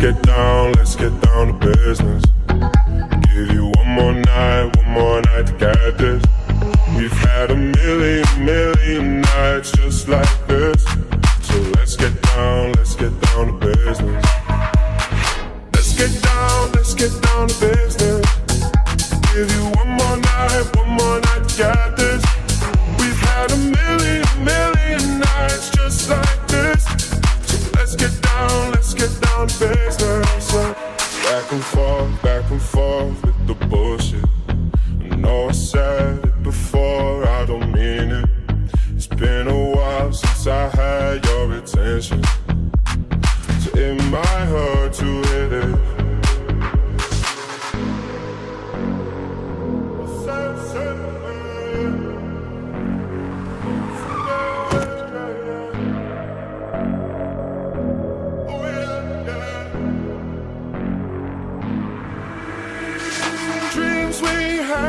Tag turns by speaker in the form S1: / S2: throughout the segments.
S1: let's get down to business. Give you one more night to get this. We've had a million nights just like this. So let's get down to business. Let's get down to business. Give you one more night to get this. We've had a million nights just like this. So let's get down to business. Back and forth with the bullshit. I know I said it before, I don't mean it. It's been a while since I had your attention, so it might hurt to hit it.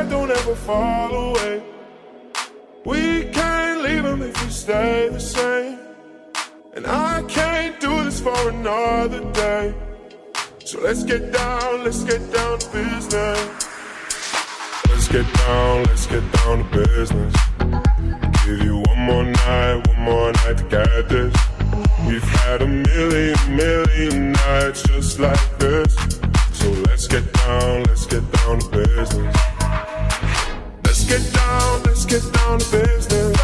S1: Don't ever fall away. We can't leave them if we stay the same. And I can't do this for another day. So let's get down to business. Let's get down to business. Give you one more night to get this. We've had a million nights just like this. So let's get down to business. Let's get down to business.